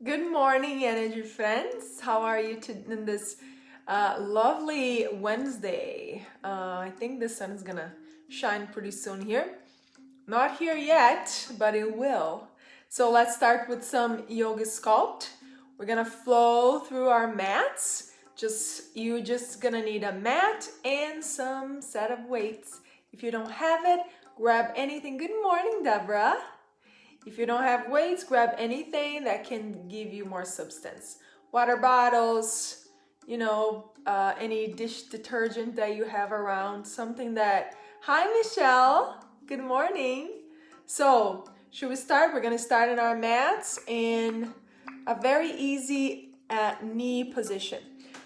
Good morning, energy friends. How are you in this lovely Wednesday? I think the sun is gonna shine pretty soon here. Not here yet, but it will. So let's start with some yoga sculpt. We're gonna flow through our mats. You're just gonna need a mat and some set of weights. If you don't have it, grab anything. Good morning, Deborah. If you don't have weights, grab anything that can give you more substance. Water bottles, any dish detergent that you have around, something that... Hi, Michelle. Good morning. So, should we start? We're gonna start in our mats in a very easy knee position.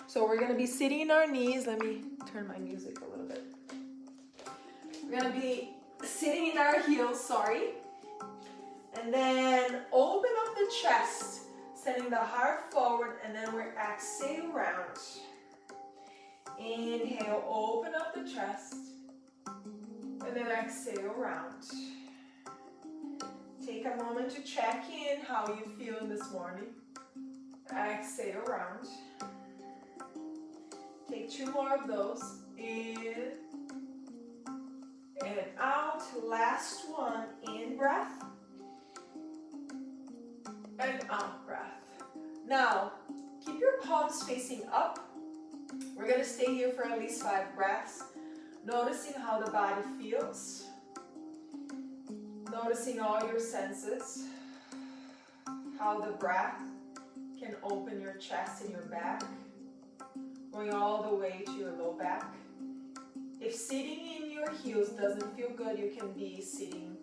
So we're gonna be sitting in our knees. Let me turn my music a little bit. We're gonna be sitting in our heels, and then open up the chest, sending the heart forward, and then we're exhale round. Inhale, open up the chest, and then exhale round. Take a moment to check in how you feel this morning. Exhale round. Take 2 more of those. In and out. Last one. In breath. And out breath. Now, keep your palms facing up. We're going to stay here for at least 5 breaths. Noticing how the body feels. Noticing all your senses. How the breath can open your chest and your back. Going all the way to your low back. If sitting in your heels doesn't feel good, you can be sitting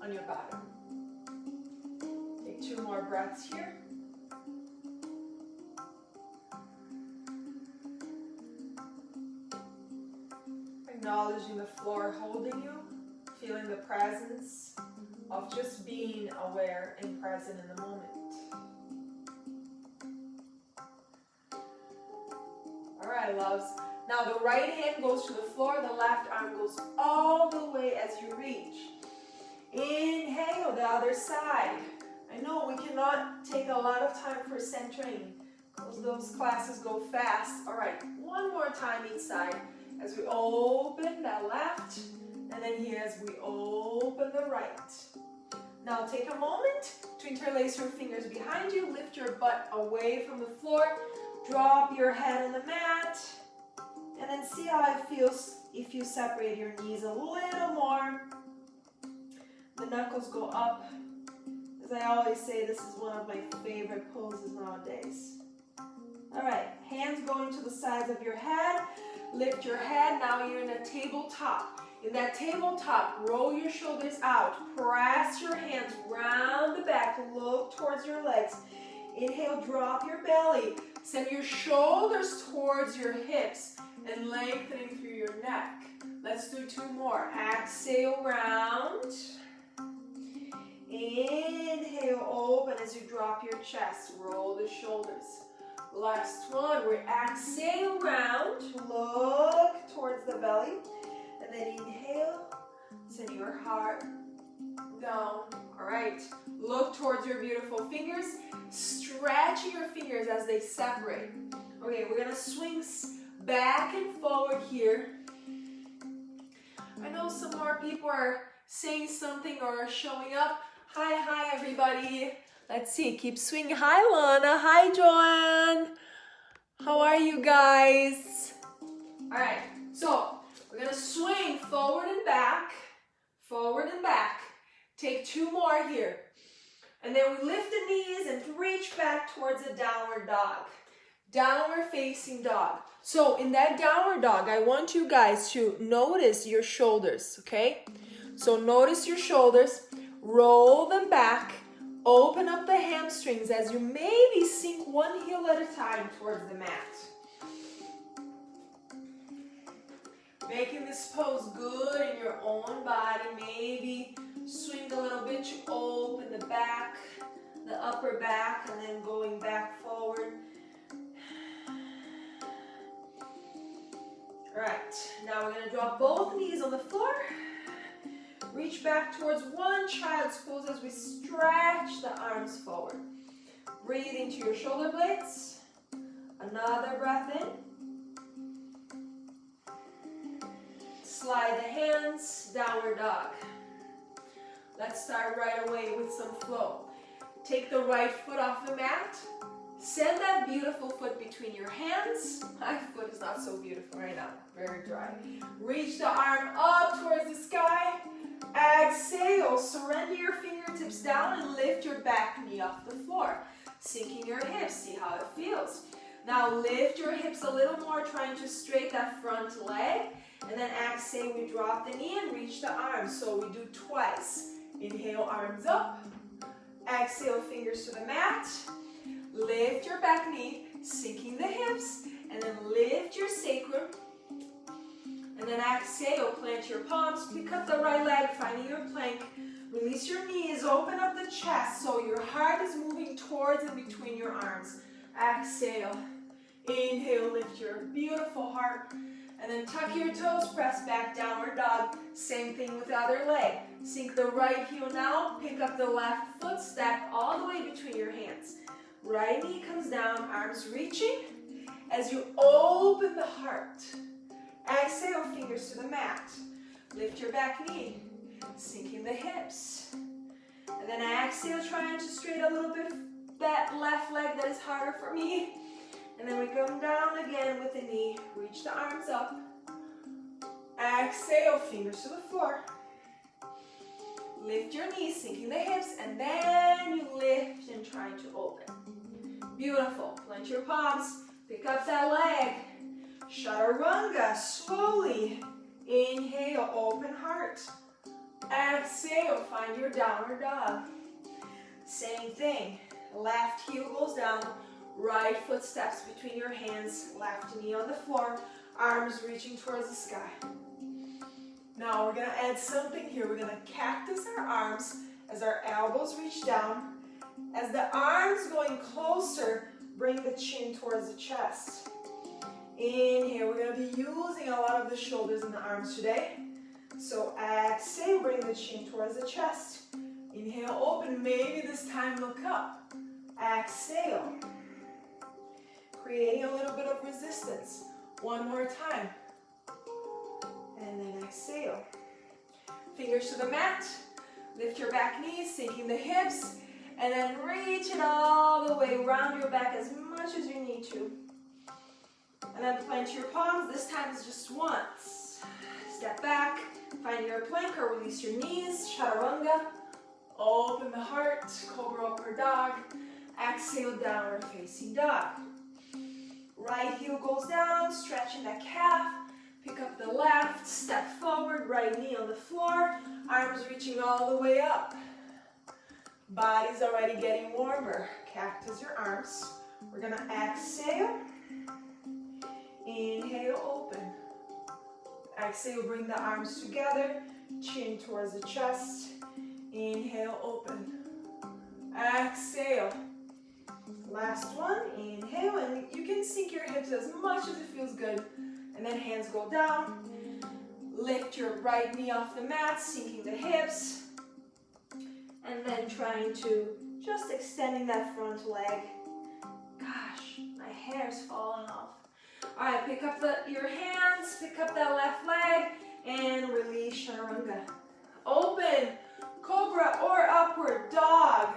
on your bottom. 2 more breaths here. Acknowledging the floor holding you, feeling the presence of just being aware and present in the moment. All right, loves. Now the right hand goes to the floor, the left arm goes all the way as you reach. Inhale, the other side. I know we cannot take a lot of time for centering because those classes go fast. All right, one more time each side as we open the left, and then here as we open the right. Now take a moment to interlace your fingers behind you, lift your butt away from the floor, drop your head on the mat, and then see how it feels if you separate your knees a little more. The knuckles go up. As I always say, this is one of my favorite poses nowadays. All right, hands going to the sides of your head. Lift your head. Now you're in a tabletop. In that tabletop, roll your shoulders out. Press your hands round the back. Look towards your legs. Inhale, drop your belly. Send your shoulders towards your hips and lengthening through your neck. Let's do 2 more. Exhale, round. Inhale, open as you drop your chest. Roll the shoulders. Last one. We exhale, round. Look towards the belly. And then inhale. Send your heart down. All right. Look towards your beautiful fingers. Stretching your fingers as they separate. Okay, we're going to swing back and forward here. I know some more people are saying something or showing up. Hi, everybody. Let's see. Keep swinging. Hi, Lana. Hi, Joanne. How are you guys? All right. So we're going to swing forward and back. Forward and back. Take 2 more here. And then we lift the knees and reach back towards a downward dog. Downward facing dog. So in that downward dog, I want you guys to notice your shoulders, okay? So notice your shoulders. Roll them back, open up the hamstrings as you maybe sink 1 heel at a time towards the mat. Making this pose good in your own body. Maybe swing a little bit to open the back, the upper back, and then going back forward. All right, now we're going to drop both knees on the floor. Reach back towards one child's pose as we stretch the arms forward. Breathe into your shoulder blades. Another breath in. Slide the hands, downward dog. Let's start right away with some flow. Take the right foot off the mat. Send that beautiful foot between your hands. My foot is not so beautiful right now, very dry. Reach the arm up towards the sky. Exhale, surrender your fingertips down and lift your back knee off the floor. Sinking your hips, see how it feels. Now lift your hips a little more, trying to straighten that front leg. And then exhale, we drop the knee and reach the arms. So we do twice. Inhale, arms up. Exhale, fingers to the mat. Lift your back knee, sinking the hips. And then lift your sacrum. And then exhale, plant your palms. Pick up the right leg, finding your plank. Release your knees, open up the chest so your heart is moving towards and between your arms. Exhale. Inhale, lift your beautiful heart. And then tuck your toes, press back, downward dog. Same thing with the other leg. Sink the right heel now, pick up the left foot, step all the way between your hands. Right knee comes down, arms reaching. As you open the heart, exhale, fingers to the mat. Lift your back knee, sinking the hips. And then exhale, trying to straighten a little bit that left leg that is harder for me. And then we come down again with the knee. Reach the arms up. Exhale, fingers to the floor. Lift your knees, sinking the hips, and then you lift and try to open. Beautiful. Plant your palms. Pick up that leg. Chaturanga, slowly. Inhale, open heart. Exhale, find your downward dog. Same thing. Left heel goes down. Right foot steps between your hands, left knee on the floor, arms reaching towards the sky. Now we're going to add something here. We're going to cactus our arms as our elbows reach down. As the arms going closer, bring the chin towards the chest. Inhale, we're going to be using a lot of the shoulders and the arms today. So exhale, bring the chin towards the chest. Inhale, open, maybe this time look up. Exhale. Creating a little bit of resistance. One more time. And then exhale. Fingers to the mat. Lift your back knees, sinking the hips. And then reach it all the way. Round your back as much as you need to. And then plant your palms. This time is just once. Step back. Find your plank or release your knees. Chaturanga. Open the heart. Cobra upward dog. Exhale, downward facing dog. Right heel goes down, stretching the calf. Pick up the left, step forward, right knee on the floor. Arms reaching all the way up. Body's already getting warmer. Cactus your arms. We're going to exhale. Inhale, open. Exhale, bring the arms together. Chin towards the chest. Inhale, open. Exhale. Last one, inhale, and you can sink your hips as much as it feels good. And then hands go down. Lift your right knee off the mat, sinking the hips. And then trying to just extending that front leg. Gosh, my hair's falling off. All right, pick up your hands, pick up that left leg, and release chaturanga. Open, cobra or upward dog.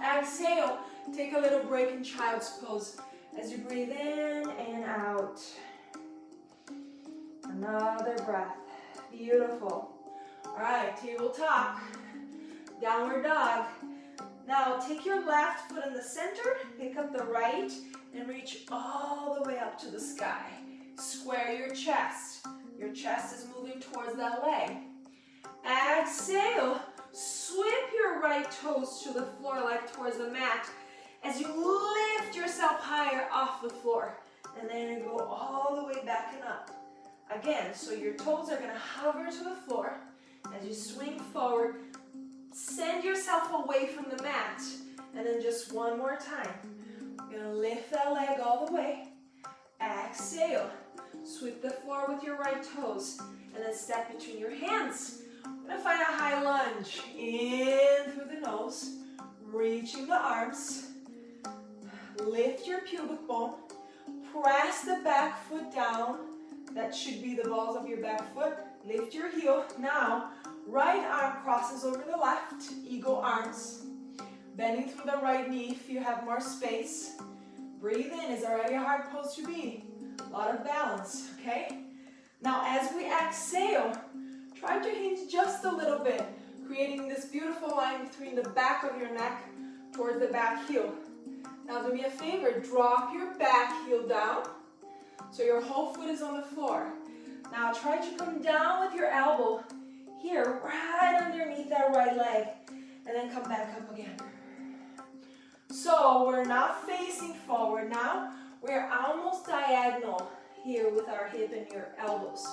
Exhale. Take a little break in child's pose as you breathe in and out. Another breath. Beautiful. All right, tabletop. Downward dog. Now take your left foot in the center, pick up the right, and reach all the way up to the sky. Square your chest. Your chest is moving towards that leg. Exhale. Sweep your right toes to the floor like towards the mat as you lift yourself higher off the floor. And then you go all the way back and up. Again, so your toes are going to hover to the floor. As you swing forward, send yourself away from the mat. And then just one more time. You're going to lift that leg all the way. Exhale. Sweep the floor with your right toes. And then step between your hands. We're going to find a high lunge. In through the nose. Reaching the arms. lift your pubic bone, press the back foot down. That should be the balls of your back foot. Lift your heel. Now, right arm crosses over the left, eagle arms. Bending through the right knee if you have more space. Breathe in. It's already a hard pose to be. A lot of balance, okay? Now, as we exhale, try to hinge just a little bit, creating this beautiful line between the back of your neck towards the back heel. Now, do me a favor. Drop your back heel down so your whole foot is on the floor. Now, try to come down with your elbow here, right underneath that right leg, and then come back up again. So, we're not facing forward now. We're almost diagonal here with our hip and your elbows.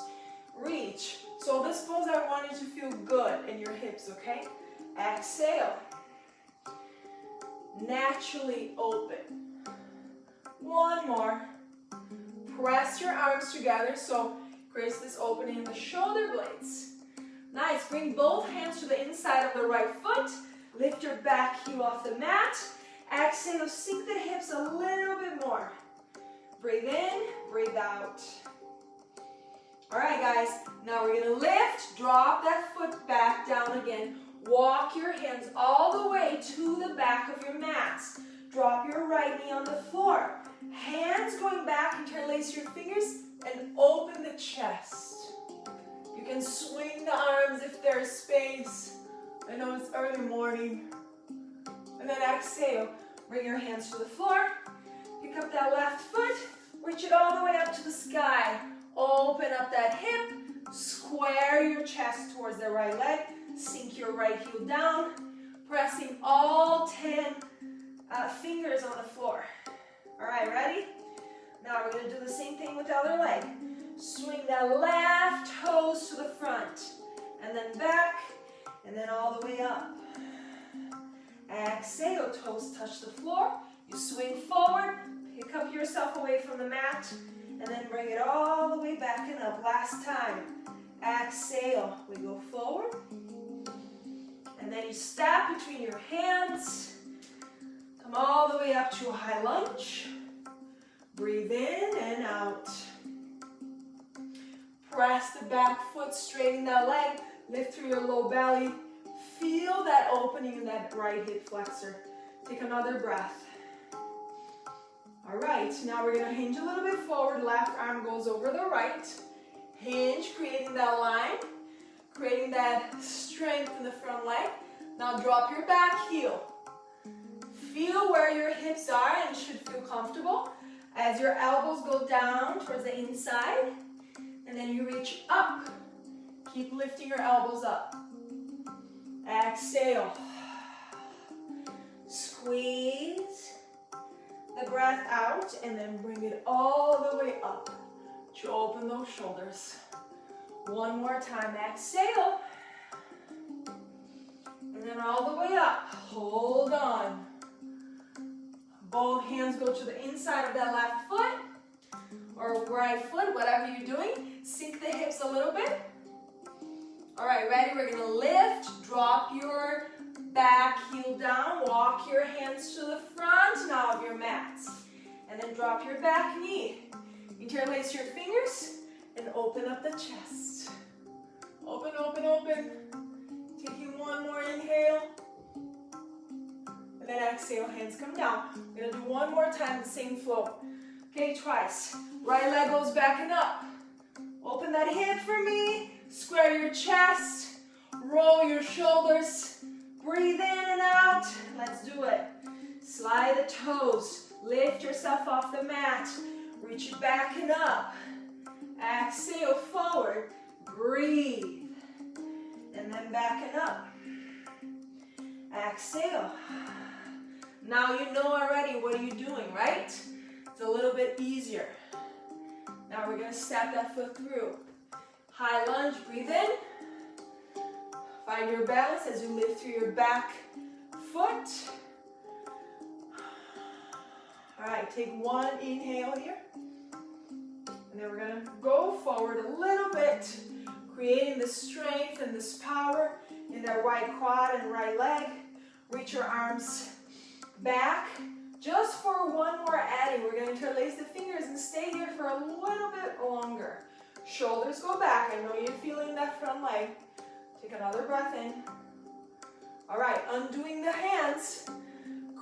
Reach. So this pose, I want you to feel good in your hips, okay? Exhale. Naturally open. One more. Press your arms together so creates this opening in the shoulder blades. Nice. Bring both hands to the inside of the right foot. Lift your back heel off the mat. Exhale, sink the hips a little bit more. Breathe in, breathe out. All right, guys. Now we're going to lift, drop that foot back down again. Walk your hands all the way to the back of your mats. Drop your right knee on the floor. Hands going back, interlace your fingers, and open the chest. You can swing the arms if there's space. I know it's early morning. And then exhale. Bring your hands to the floor. Pick up that left foot. Reach it all the way up to the sky. Open up that hip. Square your chest towards the right leg. Sink your right heel down. Pressing all 10 fingers on the floor. All right, ready? Now we're going to do the same thing with the other leg. Swing that left toes to the front. And then back. And then all the way up. Exhale, toes touch the floor. You swing forward, pick up yourself away from the mat, and then bring it all the way back and up. Last time. Exhale, we go forward. And then you step between your hands. Come all the way up to a high lunge. Breathe in and out. Press the back foot, straighten that leg, lift through your low belly. Feel that opening in that right hip flexor. Take another breath. All right, now we're going to hinge a little bit forward. Left arm goes over the right. Hinge, creating that line, creating that strength in the front leg. Now drop your back heel. Feel where your hips are and should feel comfortable as your elbows go down towards the inside. And then you reach up. Keep lifting your elbows up. Exhale. Squeeze the breath out and then bring it all the way up to open those shoulders. One more time. Exhale. And then all the way up. Hold on. Both hands go to the inside of that left foot or right foot, whatever you're doing. Sink the hips a little bit. All right, ready? We're going to lift, drop your back heel down, walk your hands to the front now of your mats. And then drop your back knee. Interlace your fingers and open up the chest. Open, open, open. Taking one more inhale. And then exhale, hands come down. We're going to do one more time, the same flow. Okay, twice. Right leg goes back and up. Open that hip for me. Square your chest. Roll your shoulders. Breathe in and out. Let's do it. Slide the toes. Lift yourself off the mat. Reach it back and up. Exhale forward. Breathe. And then back and up. Exhale. Now you know already what you're doing, right? It's a little bit easier. Now we're going to step that foot through. High lunge, breathe in. Find your balance as you lift through your back foot. All right, take one inhale here. And then we're going to go forward a little bit, creating the strength and this power in that right quad and right leg. Reach your arms back Just for one more adding, we're going to interlace the fingers and stay here for a little bit longer. Shoulders go back. I know you're feeling that front leg. Take another breath in. All right, undoing the hands.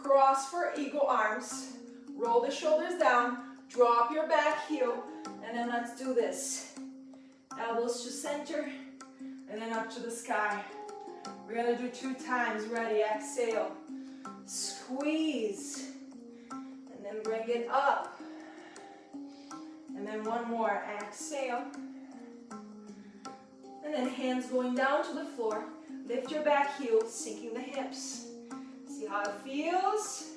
Cross for eagle arms. Roll the shoulders down. Drop your back heel. And then let's do this. Elbows to center. And then up to the sky. We're going to do 2 times. Ready? Exhale. Squeeze. And then bring it up. And then one more. Exhale. And then hands going down to the floor. Lift your back heel, sinking the hips. See how it feels?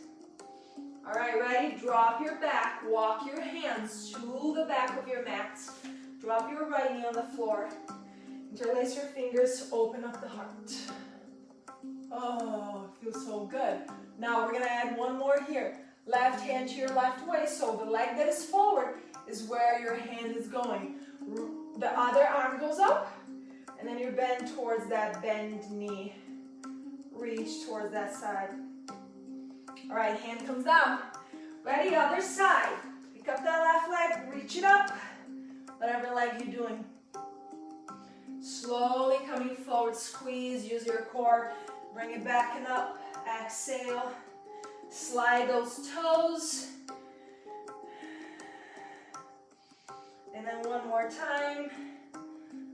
All right, ready? Drop your back. Walk your hands to the back of your mat. Drop your right knee on the floor. Interlace your fingers. Open up the heart. Oh, it feels so good. Now we're going to add one more here. Left hand to your left waist. So the leg that is forward is where your hand is going. The other arm goes up. And then you bend towards that bend knee. Reach towards that side. All right, hand comes down. Ready, other side. Pick up that left leg, reach it up. Whatever leg you're doing. Slowly coming forward, squeeze, use your core. Bring it back and up. Exhale. Slide those toes. And then one more time.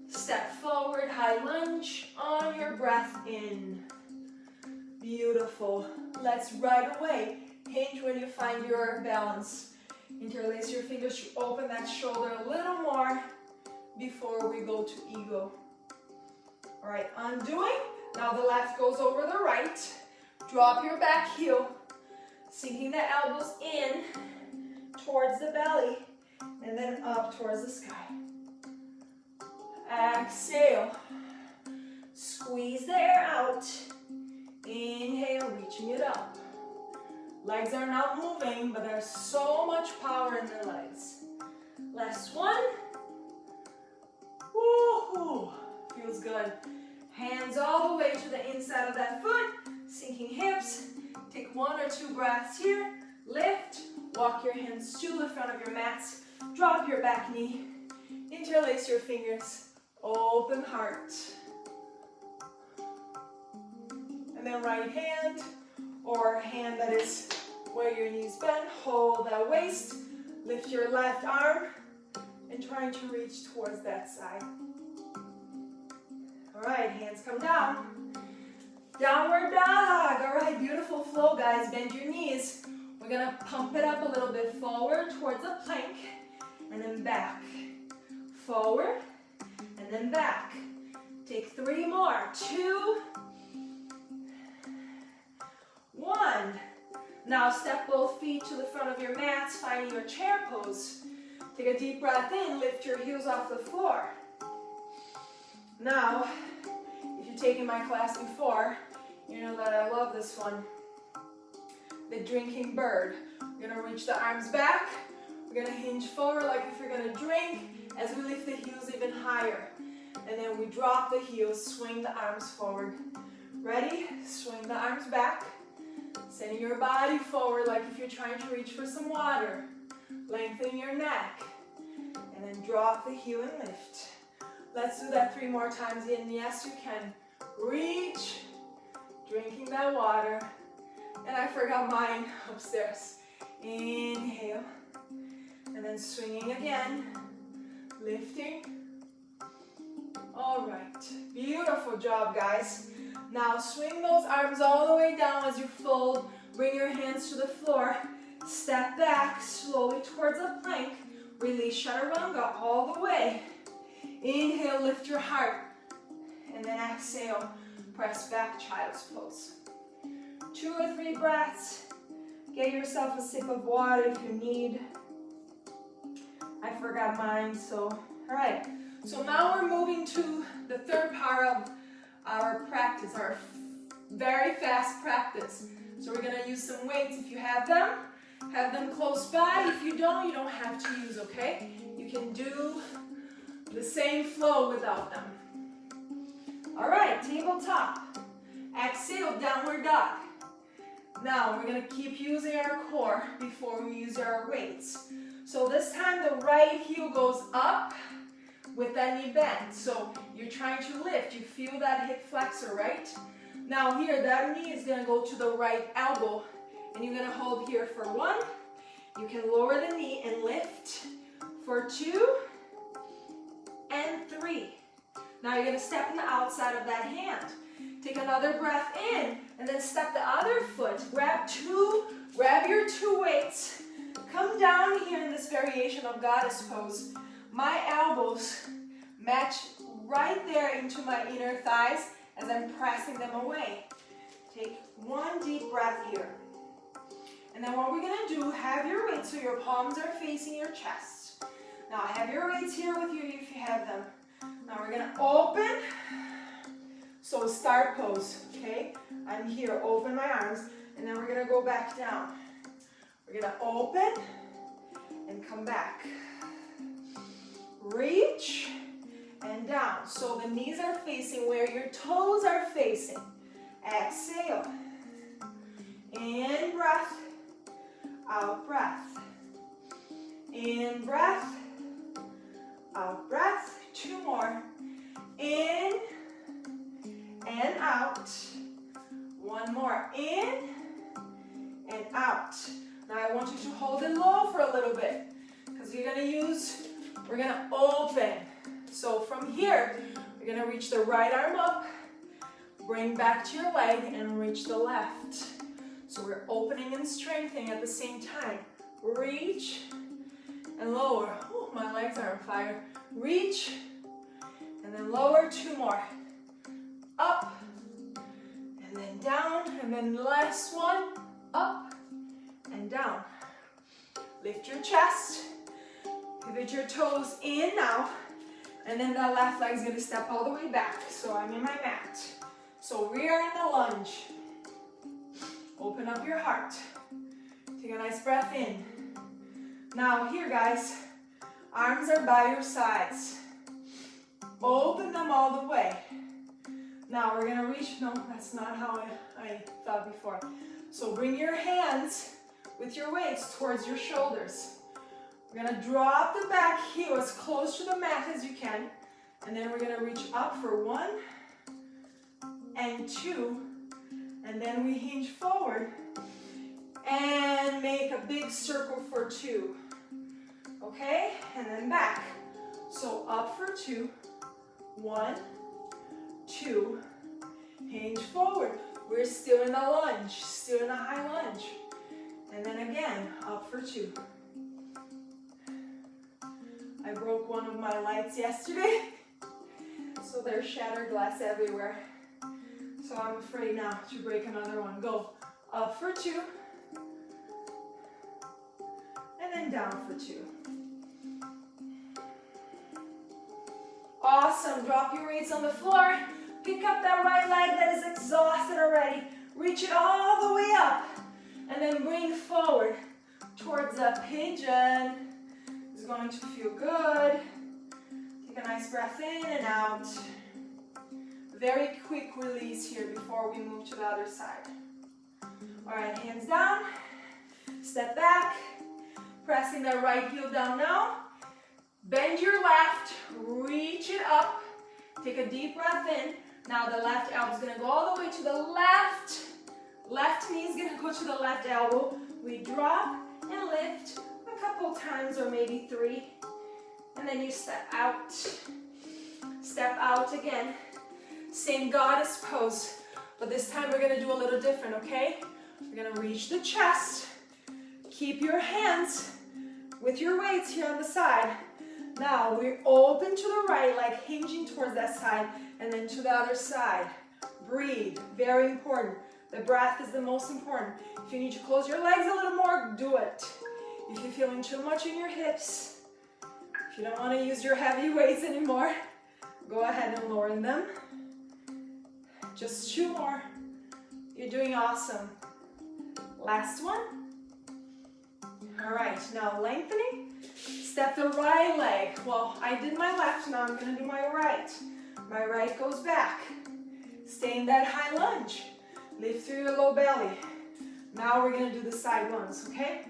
Step forward, high lunge on your breath in. Beautiful. Let's right away hinge when you find your balance. Interlace your fingers to open that shoulder a little more before we go to eagle. All right, undoing. Now the left goes over the right. Drop your back heel, sinking the elbows in towards the belly and then up towards the sky. Exhale. Squeeze the air out. Inhale, reaching it up. Legs are not moving, but there's so much power in the legs. Last one. Woo-hoo. Feels good. Hands all the way to the inside of that foot. Sinking hips. Take 1 or 2 breaths here. Lift. Walk your hands to the front of your mats. Drop your back knee. Interlace your fingers. Open heart. And then right hand or hand that is where your knees bend. Hold that waist. Lift your left arm and trying to reach towards that side. All right, hands come down. Downward dog. All right, beautiful flow, guys. Bend your knees. We're going to pump it up a little bit forward towards a plank and then back. Forward. And then back. Take 3 more. 2, 1. Now step both feet to the front of your mats, finding your chair pose. Take a deep breath in, lift your heels off the floor. Now, if you've taken my class before, you know that I love this one. The drinking bird. We're going to reach the arms back. We're going to hinge forward like if you're going to drink as we lift the heels even higher. And then we drop the heels, swing the arms forward. Ready? Swing the arms back. Sending your body forward like if you're trying to reach for some water. Lengthen your neck. And then drop the heel and lift. Let's do that 3 more times. And yes, you can. Reach. Drinking that water. And I forgot mine upstairs. Inhale. And then swinging again. Lifting. All right. Beautiful job, guys. Now swing those arms all the way down as you fold. Bring your hands to the floor. Step back slowly towards a plank. Release chaturanga all the way. Inhale, lift your heart. And then exhale, press back, child's pose. 2 or 3 breaths. Get yourself a sip of water if you need. I forgot mine, so, all right. So now we're moving to the third part of our practice, our very fast practice. So we're gonna use some weights. If you have them close by. If you don't have to use, okay? You can do the same flow without them. All right, tabletop. Exhale, downward dog. Now we're gonna keep using our core before we use our weights. So this time the right heel goes up with that knee bent. So you're trying to lift. You feel that hip flexor, right? Now here, that knee is gonna go to the right elbow, and you're gonna hold here for 1. You can lower the knee and lift for 2 and 3. Now you're gonna step on the outside of that hand. Take another breath in, and then step the other foot. Grab your 2 weights. Come down here in this variation of goddess pose. My elbows match right there into my inner thighs as I'm pressing them away. Take 1 deep breath here. And then what we're gonna do, have your weights so your palms are facing your chest. Now have your weights here with you if you have them. Now we're gonna open. So start pose, okay? I'm here, open my arms, and then we're gonna go back down. We're gonna open and come back. Reach and down. So the knees are facing where your toes are facing. Exhale. In breath, out breath. In breath, out breath. 2 more. In and out. 1 more. In and out. Now I want you to hold it low for a little bit, because we're gonna open. So from here, we're gonna reach the right arm up, bring back to your leg, and reach the left. So we're opening and strengthening at the same time. Reach and lower. Oh, my legs are on fire. Reach and then lower. 2 more. Up and then down, and then the last one. Up and down. Lift your chest. Pivot your toes in now. And then the left leg is going to step all the way back. So I'm in my mat. So we are in the lunge. Open up your heart. Take a nice breath in. Now here, guys, arms are by your sides. Open them all the way. Now we're going to reach. No, that's not how I thought before. So bring your hands with your weights towards your shoulders. We're gonna drop the back heel as close to the mat as you can, and then we're gonna reach up for 1 and 2, and then we hinge forward and make a big circle for 2. Okay, and then back. So up for 2, 1, 2, hinge forward. We're still in the lunge, still in a high lunge. And then again, up for 2. I broke one of my lights yesterday, so there's shattered glass everywhere. So I'm afraid now to break another one. Go up for 2, and then down for 2. Awesome, drop your weights on the floor. Pick up that right leg that is exhausted already. Reach it all the way up, and then bring forward towards a pigeon. It's going to feel good. Take a nice breath in and out. Very quick release here before we move to the other side. All right, hands down. Step back. Pressing that right heel down now. Bend your left. Reach it up. Take a deep breath in. Now the left elbow is going to go all the way to the left. Left knee is going to go to the left elbow. We drop and lift a couple times, or maybe 3. And then you step out. Step out again. Same goddess pose, but this time we're going to do a little different, okay? We're going to reach the chest. Keep your hands with your weights here on the side. Now we're open to the right, like hinging towards that side, and then to the other side. Breathe, very important. The breath is the most important. If you need to close your legs a little more, do it. If you're feeling too much in your hips, if you don't want to use your heavy weights anymore, go ahead and lower them. Just 2 more. You're doing awesome. Last one. All right, now lengthening. Step the right leg. Well, I did my left, now I'm going to do my right. My right goes back. Stay in that high lunge. Lift through your low belly. Now we're gonna do the side ones, okay?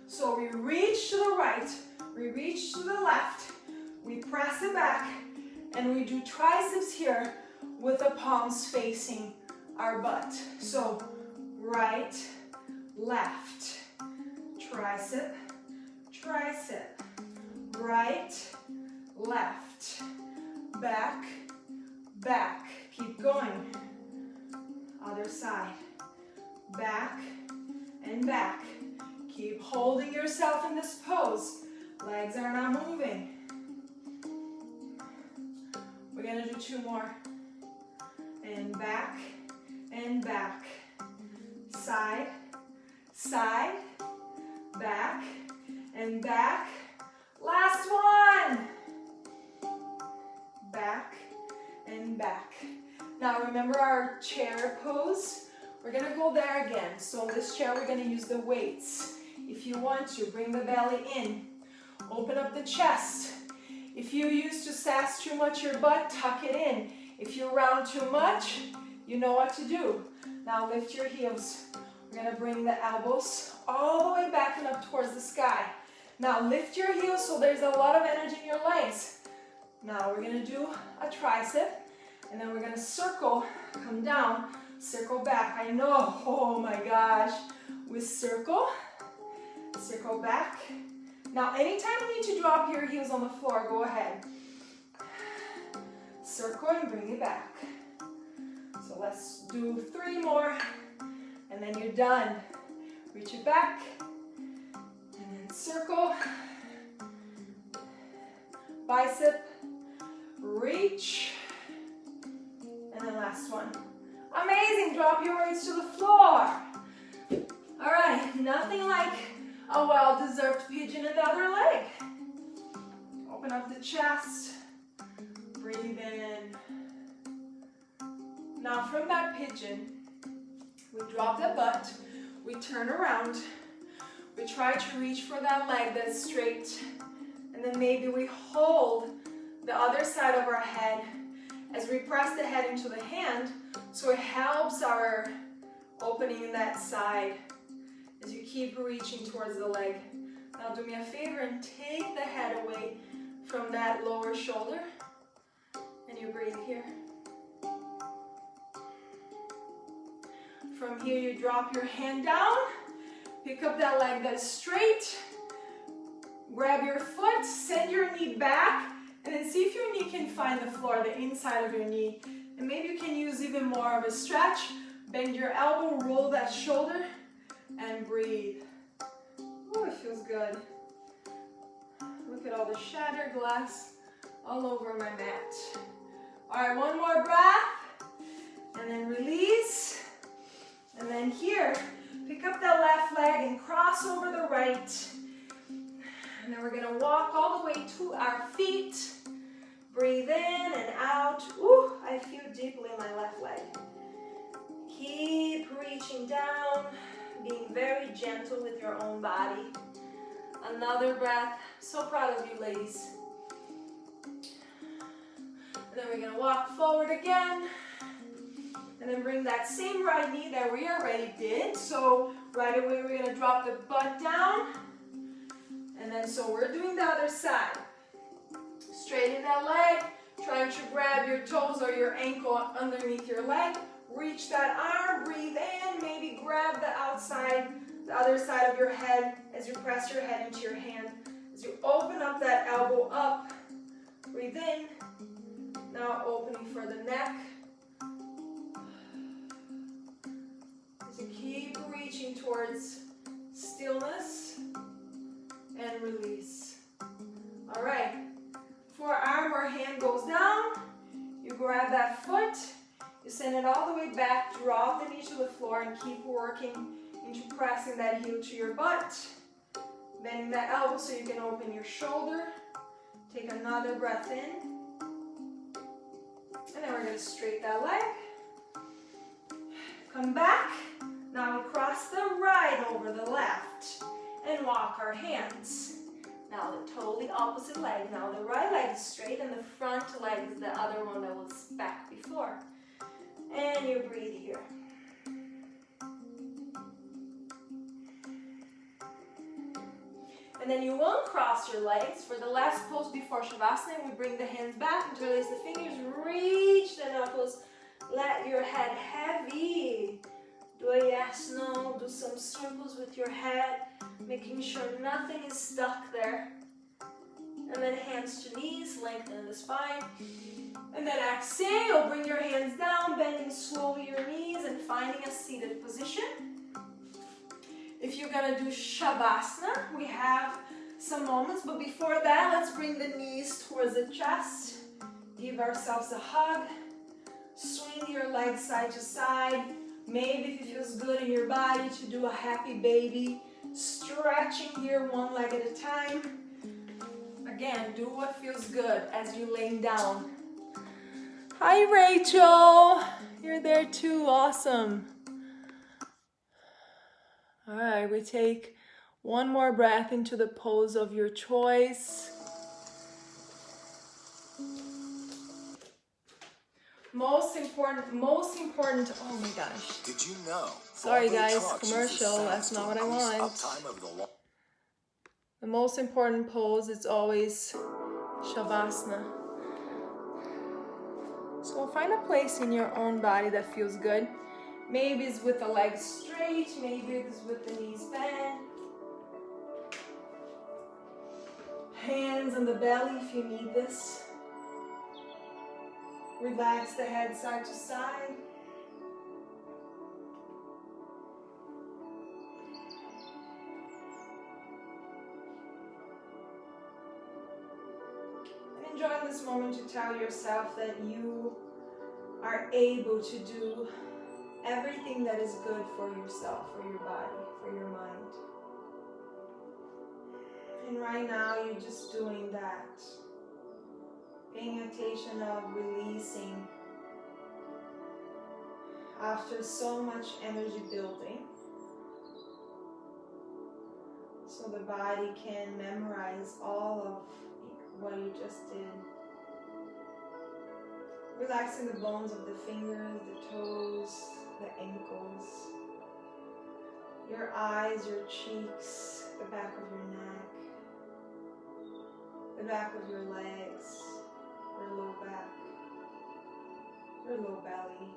So we reach to the right, we reach to the left, we press it back, and we do triceps here with the palms facing our butt. So right, left, tricep, tricep, right, left, back, back. Keep going. Other side. Back and back. Keep holding yourself in this pose. Legs are not moving. We're gonna do 2 more. And back and back. Side, side, back and back. Last one. Back and back. Now remember our chair pose? We're gonna go there again. So in this chair, we're gonna use the weights. If you want to, bring the belly in. Open up the chest. If you used to sass too much your butt, tuck it in. If you round too much, you know what to do. Now lift your heels. We're gonna bring the elbows all the way back and up towards the sky. Now lift your heels so there's a lot of energy in your legs. Now we're gonna do a tricep, and then we're gonna circle, come down, circle back. I know, oh my gosh. We circle, circle back. Now anytime you need to drop your heels on the floor, go ahead. Circle and bring it back. So let's do 3 more, and then you're done. Reach it back, and then circle, bicep, reach, and then last one. Amazing, drop your weights to the floor. All right, nothing like a well-deserved pigeon in the other leg. Open up the chest, breathe in. Now from that pigeon, we drop the butt, we turn around, we try to reach for that leg that's straight, and then maybe we hold the other side of our head as we press the head into the hand, so it helps our opening in that side as you keep reaching towards the leg. Now do me a favor and take the head away from that lower shoulder, and you breathe here. From here you drop your hand down, pick up that leg that is straight, grab your foot, send your knee back, and then see if your knee can find the floor, the inside of your knee. And maybe you can use even more of a stretch. Bend your elbow, roll that shoulder, and breathe. Oh, it feels good. Look at all the shattered glass all over my mat. All right, 1 more breath, and then release. And then here, pick up that left leg and cross over the right. And then we're gonna walk all the way to our feet. Breathe in and out. Ooh, I feel deeply in my left leg. Keep reaching down, being very gentle with your own body. Another breath. So proud of you, ladies. And then we're gonna walk forward again. And then bring that same right knee that we already did. So right away we're gonna drop the butt down. And then so we're doing the other side. Straighten that leg, trying to grab your toes or your ankle underneath your leg. Reach that arm, breathe in, maybe grab the outside, the other side of your head as you press your head into your hand. As you open up that elbow up, breathe in. Now opening for the neck. As you keep reaching towards stillness and release. All right. Forearm or hand goes down, you grab that foot, you send it all the way back, drop the knee to the floor, and keep working into pressing that heel to your butt. Bending that elbow so you can open your shoulder. Take another breath in. And then we're going to straighten that leg. Come back. Now we cross the right over the left and walk our hands. Now the totally opposite leg. Now the right leg is straight and the front leg is the other one that was back before. And you breathe here. And then you won't cross your legs. For the last pose before Shavasana, we bring the hands back, interlace the fingers, reach the knuckles, let your head heavy. Do a yasana, do some circles with your head, making sure nothing is stuck there. And then hands to knees, lengthen the spine. And then exhale, bring your hands down, bending slowly your knees and finding a seated position. If you're gonna do Shavasana, we have some moments, but before that, let's bring the knees towards the chest. Give ourselves a hug. Swing your legs side to side. Maybe if it feels good in your body to do a happy baby. Stretching here one leg at a time. Again, do what feels good as you're laying down. Hi, Rachel. You're there too. Awesome. All right, we take one more breath into the pose of your choice. Most important, oh my gosh. Did you know? Sorry guys, commercial, that's not what I want. The most important pose is always Shavasana. So find a place in your own body that feels good. Maybe it's with the legs straight, maybe it's with the knees bent. Hands on the belly if you need this. Relax the head side to side. And enjoy this moment to tell yourself that you are able to do everything that is good for yourself, for your body, for your mind. And right now you're just doing that. Paying attention of releasing after so much energy building. So the body can memorize all of what you just did. Relaxing the bones of the fingers, the toes, the ankles, your eyes, your cheeks, the back of your neck, the back of your legs, your low back, your low belly,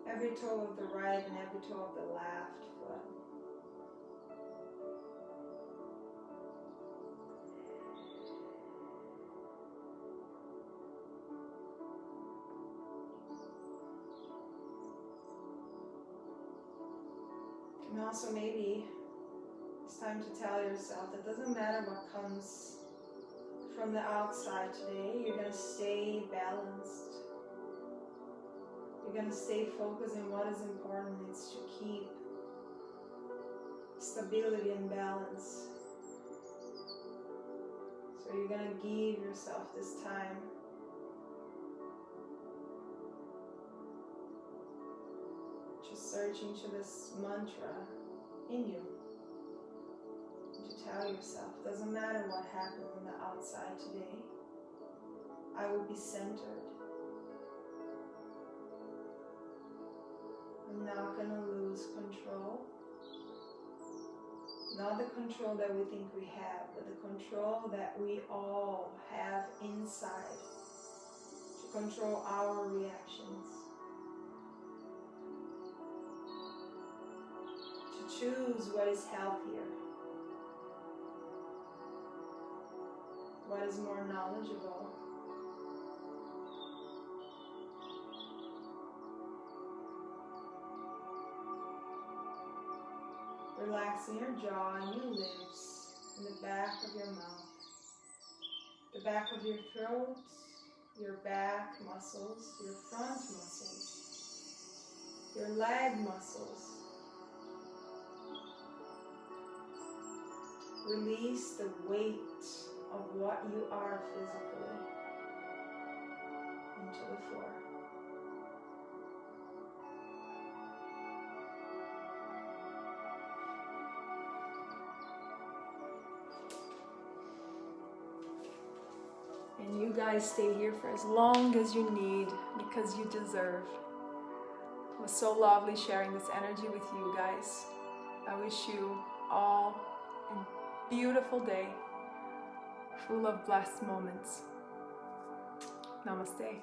every toe of the right and every toe of the left foot. And also maybe it's time to tell yourself that it doesn't matter what comes from the outside today, you're going to stay balanced. You're going to stay focused on what is important. It's to keep stability and balance. So you're going to give yourself this time just searching to this mantra in you. To tell yourself, doesn't matter what happens on the outside today, I will be centered. I'm not going to lose control. Not the control that we think we have, but the control that we all have inside to control our reactions. To choose what is healthier. What is more knowledgeable? Relaxing your jaw and your lips and the back of your mouth, the back of your throat, your back muscles, your front muscles, your leg muscles. Release the weight of what you are physically into the floor. And you guys stay here for as long as you need because you deserve. It was so lovely sharing this energy with you guys. I wish you all and beautiful day full of blessed moments. Namaste.